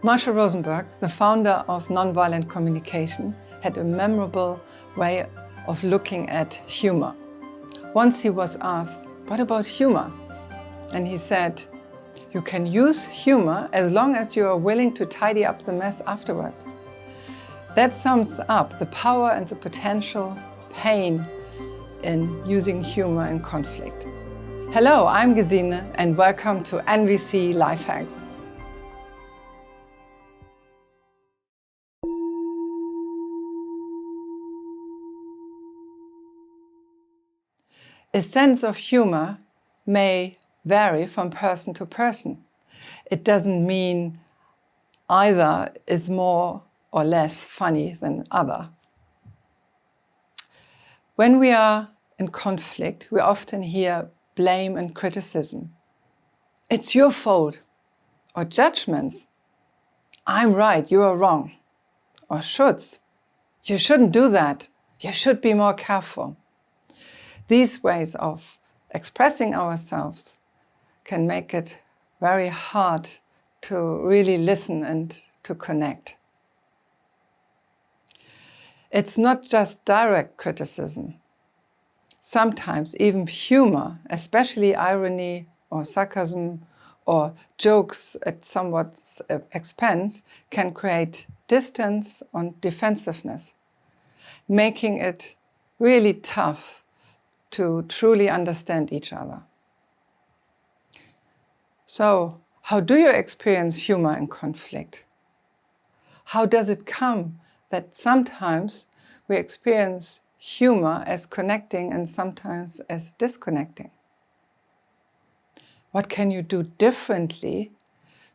Marshall Rosenberg, the founder of nonviolent communication, had a memorable way of looking at humor. Once he was asked, "What about humor?" And he said, "You can use humor as long as you are willing to tidy up the mess afterwards." That sums up the power and the potential pain in using humor in conflict. Hello, I'm Gesine and welcome to NVC Life Hacks. A sense of humor may vary from person to person. It doesn't mean either is more or less funny than other. When we are in conflict, we often hear blame and criticism. "It's your fault," or judgments. "I'm right, you are wrong," or shoulds. "You shouldn't do that. You should be more careful." These ways of expressing ourselves can make it very hard to really listen and to connect. It's not just direct criticism. Sometimes even humor, especially irony or sarcasm or jokes at somewhat expense, can create distance and defensiveness, making it really tough to truly understand each other. So, how do you experience humor in conflict? How does it come that sometimes we experience humor as connecting and sometimes as disconnecting? What can you do differently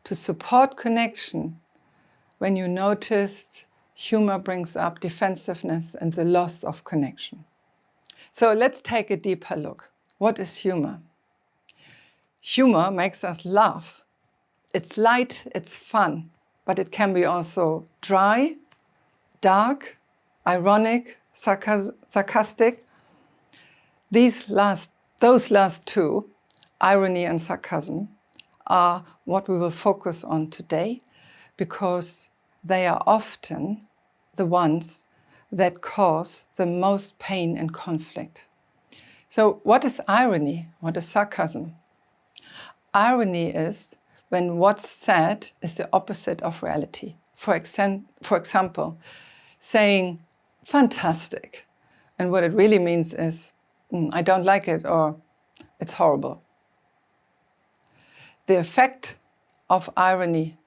to support connection when you notice humor brings up defensiveness and the loss of connection? So let's take a deeper look. What is humor? Humor makes us laugh. It's light, it's fun, but it can be also dry, dark, ironic, sarcastic. Those last two, irony and sarcasm, are what we will focus on today because they are often the ones that cause the most pain and conflict. So what is irony? What is sarcasm? Irony is when what's said is the opposite of reality. For example, saying "fantastic," and what it really means is "I don't like it" or "it's horrible." The effect of irony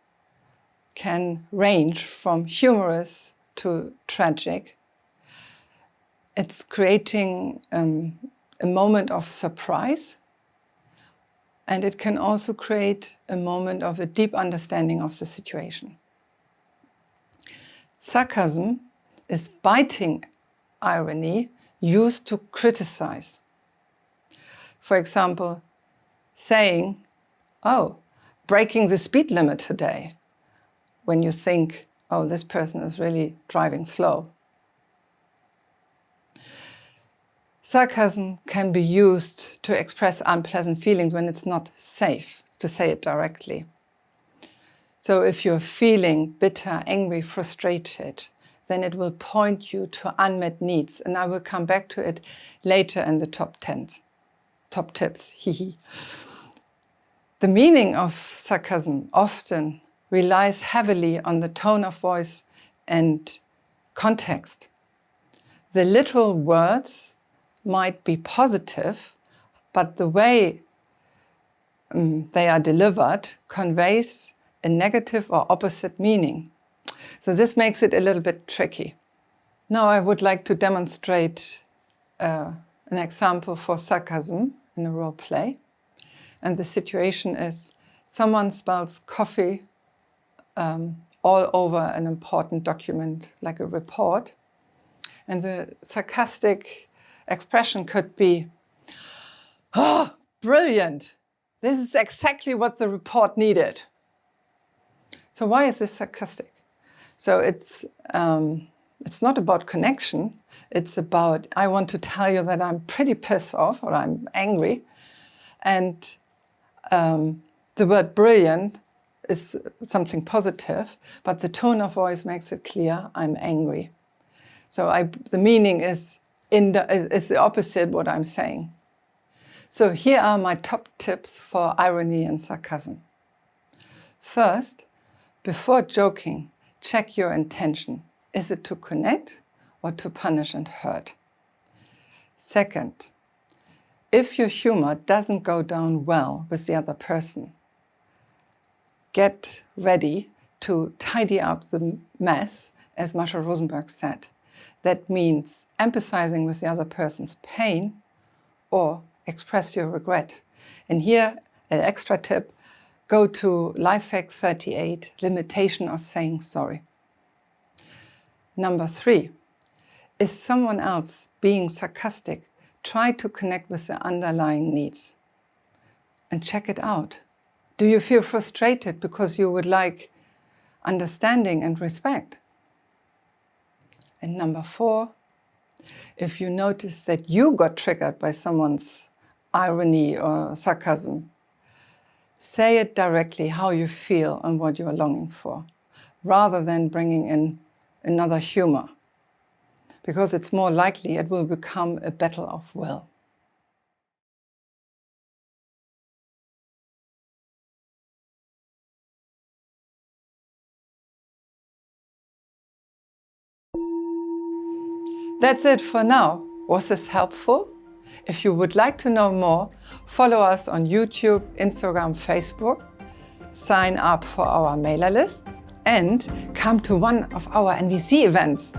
can range from humorous to tragic. It's creating a moment of surprise, and it can also create a moment of a deep understanding of the situation. Sarcasm is biting irony used to criticize. For example, saying, "Oh, breaking the speed limit today," when you think, "Oh, this person is really driving slow." Sarcasm can be used to express unpleasant feelings when it's not safe to say it directly. So if you're feeling bitter, angry, frustrated, then it will point you to unmet needs. And I will come back to it later in the top tips. The meaning of sarcasm often relies heavily on the tone of voice and context. The literal words might be positive, but the way they are delivered conveys a negative or opposite meaning. So this makes it a little bit tricky. Now I would like to demonstrate an example for sarcasm in a role play. And the situation is someone spills coffee all over an important document, like a report. And the sarcastic expression could be, "Oh, brilliant! This is exactly what the report needed." So why is this sarcastic? So it's not about connection. It's about, I want to tell you that I'm pretty pissed off or I'm angry. And the word brilliant is something positive, but the tone of voice makes it clear I'm angry. So the meaning is the opposite what I'm saying. So here are my top tips for irony and sarcasm. First, before joking, check your intention. Is it to connect or to punish and hurt? Second, if your humor doesn't go down well with the other person, get ready to tidy up the mess, as Marshall Rosenberg said. That means empathizing with the other person's pain or express your regret. And here, an extra tip, go to Lifehack 38, limitation of saying sorry. Number 3, is someone else being sarcastic? Try to connect with the underlying needs and check it out. Do you feel frustrated because you would like understanding and respect? And number 4, if you notice that you got triggered by someone's irony or sarcasm, say it directly how you feel and what you are longing for, rather than bringing in another humor, because it's more likely it will become a battle of will. That's it for now. Was this helpful? If you would like to know more, follow us on YouTube, Instagram, Facebook, sign up for our mailer list, and come to one of our NVC events.